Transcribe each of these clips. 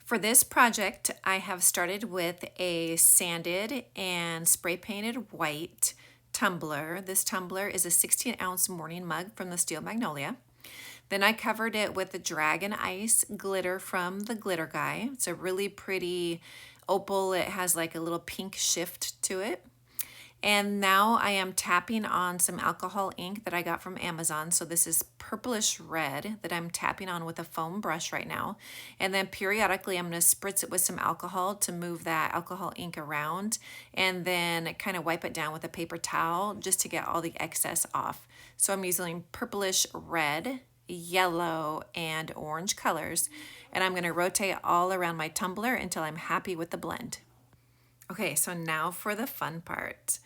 For this project, I have started with a sanded and spray painted white tumbler. This tumbler is a 16-ounce morning mug from the Steel Magnolia. Then I covered it with the Dragon Ice glitter from the Glitter Guy. It's a really pretty opal. It has like a little pink shift to it. And now I am tapping on some alcohol ink that I got from Amazon. So this is purplish red that I'm tapping on with a foam brush right now. And then periodically I'm going to spritz it with some alcohol to move that alcohol ink around, and then kind of wipe it down with a paper towel just to get all the excess off. So I'm using purplish red, yellow, and orange colors. And I'm going to rotate all around my tumbler until I'm happy with the blend. Okay, so now for the fun part.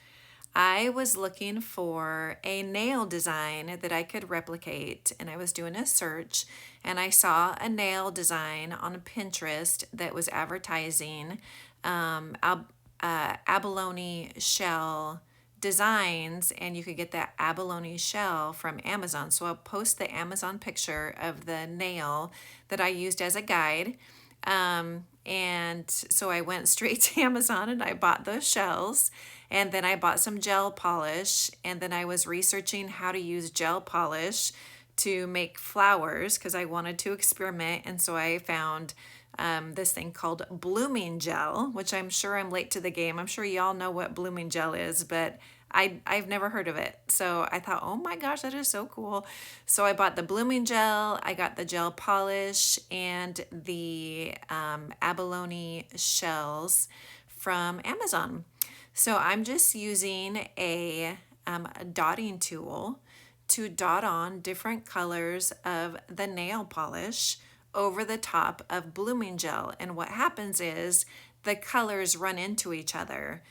I was looking for a nail design that I could replicate, and I was doing a search, and I saw a nail design on Pinterest that was advertising abalone shell designs, and you could get that abalone shell from Amazon. So I'll post the Amazon picture of the nail that I used as a guide. And so I went straight to Amazon and I bought those shells, and then I bought some gel polish, and then I was researching how to use gel polish to make flowers because I wanted to experiment. And so I found this thing called blooming gel, which I'm sure I'm late to the game. I'm sure y'all know what blooming gel is, but I've never heard of it. So I thought, oh my gosh, that is so cool. So I bought the blooming gel, I got the gel polish, and the abalone shells from Amazon. So I'm just using a dotting tool to dot on different colors of the nail polish over the top of blooming gel. And what happens is the colors run into each other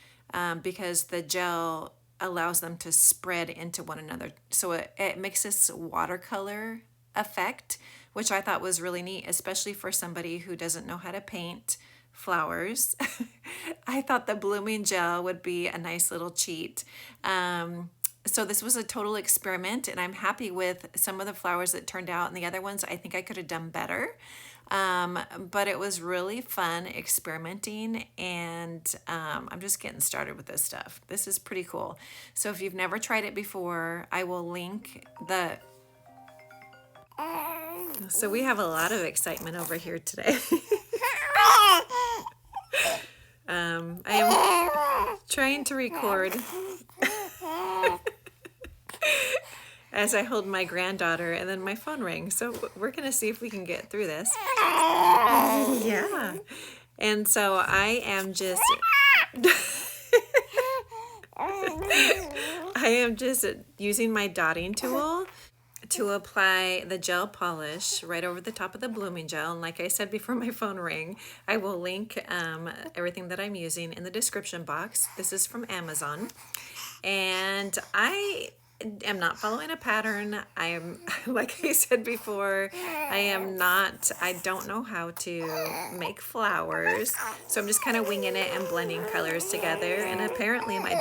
because the gel allows them to spread into one another. So it makes this watercolor effect, which I thought was really neat, especially for somebody who doesn't know how to paint flowers. I thought the blooming gel would be a nice little cheat. So this was a total experiment, and I'm happy with some of the flowers that turned out, and the other ones I think I could have done better. But it was really fun experimenting, and I'm just getting started with this stuff. This is pretty cool. So if you've never tried it before, I will link the... So we have a lot of excitement over here today. I am trying to record as I hold my granddaughter, and then my phone rings. So we're going to see if we can get through this. Yeah. And so I am just... I am just using my dotting tool to apply the gel polish right over the top of the blooming gel. And like I said before my phone rang, I will link everything that I'm using in the description box. This is from Amazon. And I am not following a pattern. I am, like I said before, I don't know how to make flowers. So I'm just kind of winging it and blending colors together. And apparently my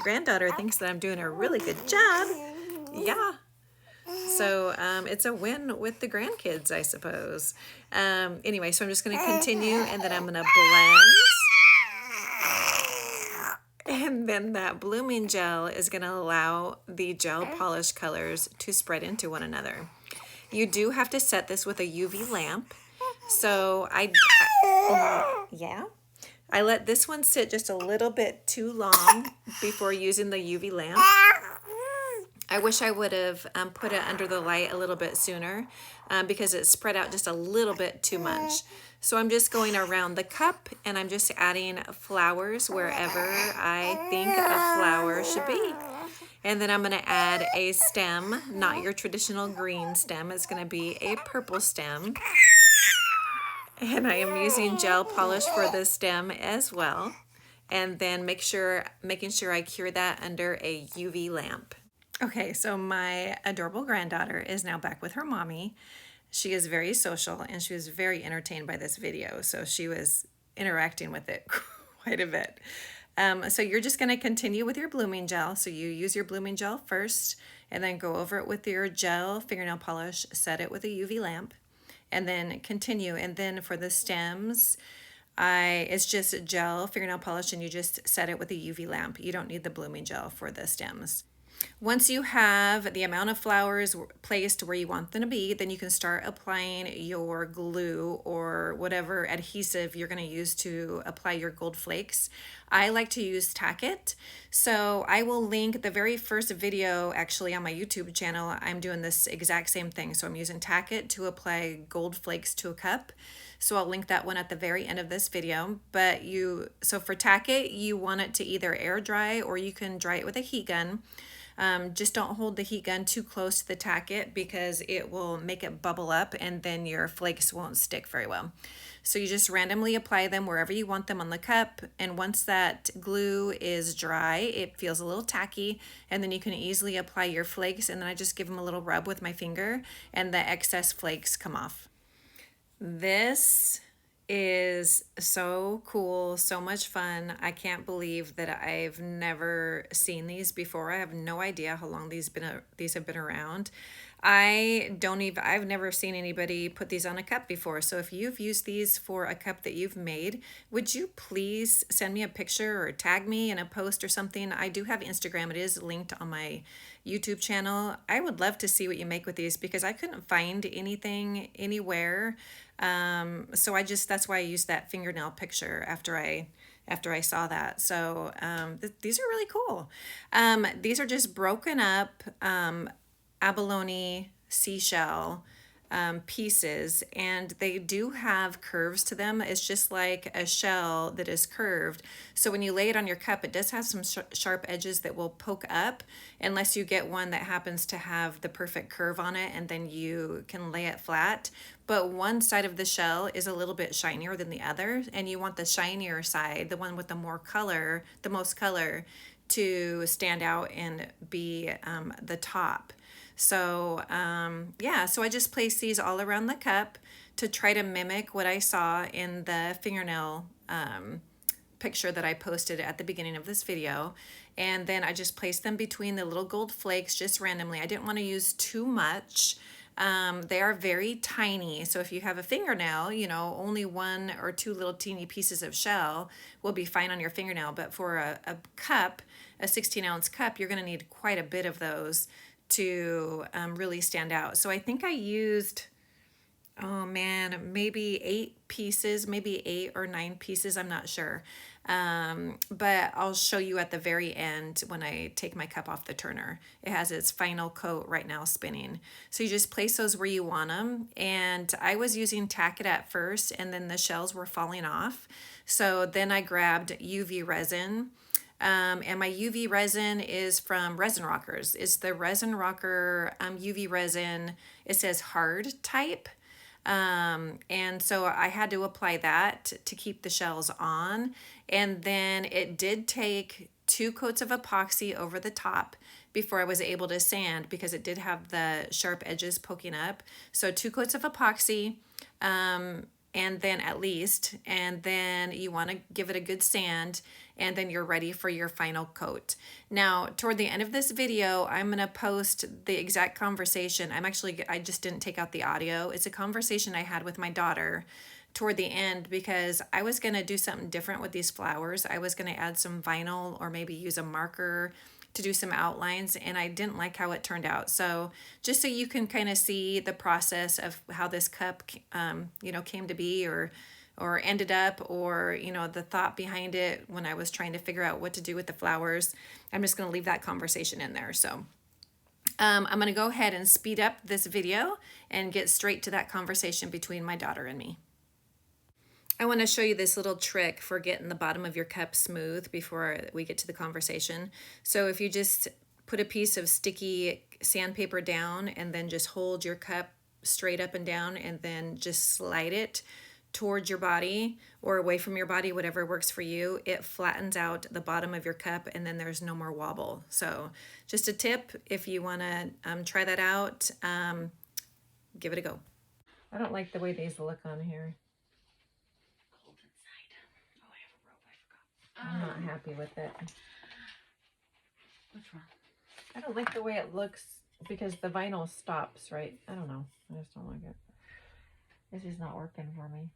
granddaughter thinks that I'm doing a really good job. Yeah. So it's a win with the grandkids, I suppose. Anyway, so I'm just going to continue, and then I'm going to blend. And then that blooming gel is going to allow the gel polish colors to spread into one another. You do have to set this with a UV lamp. So I let this one sit just a little bit too long before using the UV lamp. I wish I would have put it under the light a little bit sooner because it spread out just a little bit too much. So I'm just going around the cup, and I'm just adding flowers wherever I think a flower should be. And then I'm going to add a stem, not your traditional green stem. It's going to be a purple stem. And I am using gel polish for the stem as well. And then making sure I cure that under a UV lamp. Okay, so my adorable granddaughter is now back with her mommy. She is very social, and she was very entertained by this video, so she was interacting with it quite a bit. So you're just going to continue with your blooming gel. So you use your blooming gel first, and then go over it with your gel fingernail polish, set it with a UV lamp, and then continue. And then for the stems, it's just gel fingernail polish, and you just set it with a UV lamp. You don't need the blooming gel for the stems. Once you have the amount of flowers placed where you want them to be, then you can start applying your glue or whatever adhesive you're going to use to apply your gold flakes. I like to use Tack-It. So I will link the very first video actually on my YouTube channel. I'm doing this exact same thing. So I'm using Tack-It to apply gold flakes to a cup. So I'll link that one at the very end of this video. But so for Tack-It, you want it to either air dry or you can dry it with a heat gun. Just don't hold the heat gun too close to the Tack-It because it will make it bubble up and then your flakes won't stick very well. So you just randomly apply them wherever you want them on the cup, and once that glue is dry, it feels a little tacky, and then you can easily apply your flakes, and then I just give them a little rub with my finger and the excess flakes come off. This is so cool, so much fun. I can't believe that I've never seen these before. I have no idea how long these have been around. I've never seen anybody put these on a cup before. So if you've used these for a cup that you've made, would you please send me a picture or tag me in a post or something? I do have Instagram. It is linked on my YouTube channel. I would love to see what you make with these because I couldn't find anything anywhere. So that's why I used that fingernail picture after I saw that. So these are really cool. These are just broken up abalone seashell pieces, and they do have curves to them. It's just like a shell that is curved. So when you lay it on your cup, it does have some sharp edges that will poke up unless you get one that happens to have the perfect curve on it, and then you can lay it flat. But one side of the shell is a little bit shinier than the other, and you want the shinier side, the one with the most color, to stand out and be the top. So so I just placed these all around the cup to try to mimic what I saw in the fingernail picture that I posted at the beginning of this video. And then I just placed them between the little gold flakes just randomly. I didn't want to use too much. They are very tiny. So if you have a fingernail, only 1 or 2 little teeny pieces of shell will be fine on your fingernail. But for a cup, a 16-ounce cup, you're going to need quite a bit of those to really stand out. So I think I used, maybe 8 pieces, maybe 8 or 9 pieces, I'm not sure. But I'll show you at the very end when I take my cup off the turner. It has its final coat right now spinning. So you just place those where you want them. And I was using Tack-It at first, and then the shells were falling off. So then I grabbed UV resin. And my UV resin is from Resin Rockers. It's the Resin Rocker UV resin. It says hard type. And so I had to apply that to keep the shells on. And then it did take 2 coats of epoxy over the top before I was able to sand because it did have the sharp edges poking up. So 2 coats of epoxy. And then you want to give it a good sand, and then you're ready for your final coat. Now, toward the end of this video, I'm going to post the exact conversation. I just didn't take out the audio. It's a conversation I had with my daughter toward the end because I was going to do something different with these flowers. I was going to add some vinyl or maybe use a marker to do some outlines, and I didn't like how it turned out. So just so you can kind of see the process of how this cup came to be or ended up, or the thought behind it when I was trying to figure out what to do with the flowers, I'm just going to leave that conversation in there. So I'm going to go ahead and speed up this video and get straight to that conversation between my daughter and me. I want to show you this little trick for getting the bottom of your cup smooth before we get to the conversation. So if you just put a piece of sticky sandpaper down and then just hold your cup straight up and down and then just slide it towards your body or away from your body, whatever works for you, it flattens out the bottom of your cup and then there's no more wobble. So just a tip, if you want to try that out, give it a go. I don't like the way these look on here. I'm not happy with it. What's wrong? I don't like the way it looks because the vinyl stops, right? I don't know. I just don't like it. This is not working for me.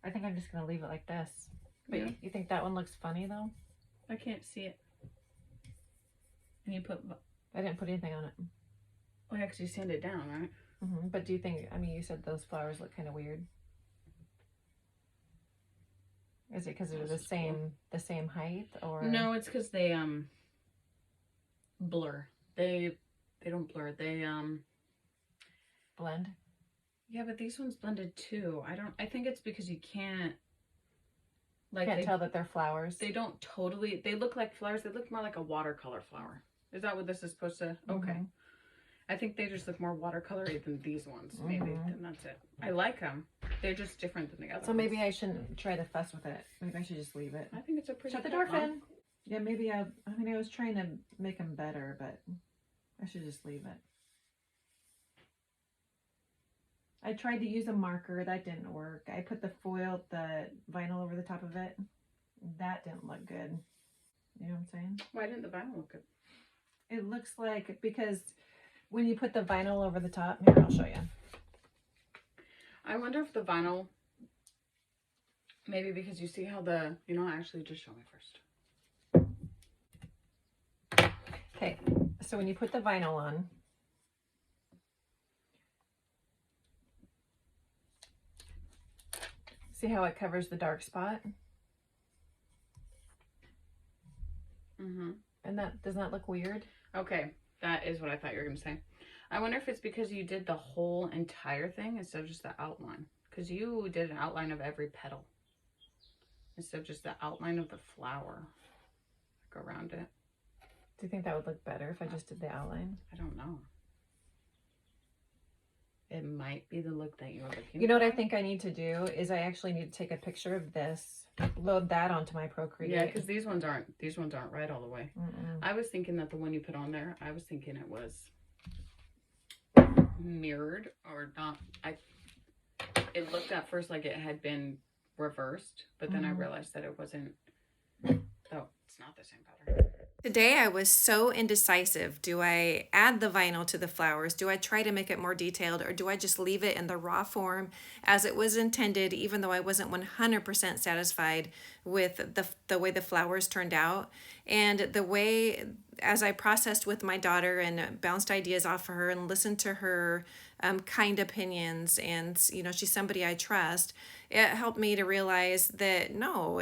I think I'm just gonna leave it like this. But Yeah. you think that one looks funny though? I can't see it. And you put... I didn't put anything on it. Oh yeah, because you sand it down, right? But do you think, I mean, you said those flowers look kind of weird. Is it because they're the same height, or? No, it's because they blur. They don't blur. They Blend? Yeah, but these ones blended too. I think it's because you can't Tell that they're flowers. They don't totally, they look like flowers. They look more like a watercolor flower. Is that what this is supposed to? Okay. I think they just look more watercolory than these ones, maybe. Then that's it. I like them. They're just different than the other So maybe I shouldn't try to fuss with it. Maybe I should just leave it. I think it's a pretty Shut the door, Finn. Yeah, maybe I was trying to make them better, but I should just leave it. I tried to use a marker. That didn't work. I put the vinyl over the top of it. That didn't look good. You know what I'm saying? Why didn't the vinyl look good? It looks like, because when you put the vinyl over the top, here, I'll show you. I wonder if the vinyl, maybe because you see how actually just show me first. Okay, so when you put the vinyl on, see how it covers the dark spot? And that does not look weird? Okay, that is what I thought you were going to say. I wonder if it's because you did the whole entire thing instead of just the outline. Because you did an outline of every petal instead of just the outline of the flower. Like around it. Do you think that would look better if I just did the outline? I don't know. It might be the look that you were looking for. You know what I think I need to do is I actually need to take a picture of this, load that onto my Procreate. Yeah, because these ones aren't right all the way. I was thinking that the one you put on there, I was thinking it was mirrored or not. It looked at first like it had been reversed, but then I realized that it wasn't. Oh, it's not the same pattern. Today I was so indecisive. Do I add the vinyl to the flowers? Do I try to make it more detailed, or do I just leave it in the raw form as it was intended, even though I wasn't 100% satisfied with the way the flowers turned out? And the way, as I processed with my daughter and bounced ideas off of her and listened to her kind opinions, and she's somebody I trust, it helped me to realize that no,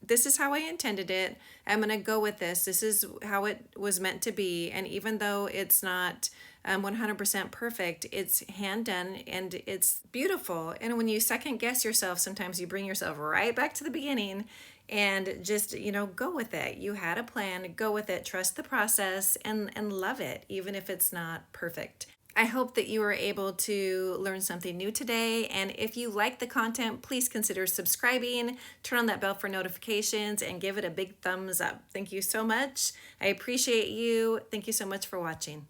this is how I intended it. I'm going to go with this. This is how it was meant to be. And even though it's not 100% perfect, it's hand done and it's beautiful. And when you second guess yourself, sometimes you bring yourself right back to the beginning and just, go with it. You had a plan, go with it, trust the process, and love it, even if it's not perfect. I hope that you were able to learn something new today. And if you like the content, please consider subscribing, turn on that bell for notifications, and give it a big thumbs up. Thank you so much. I appreciate you. Thank you so much for watching.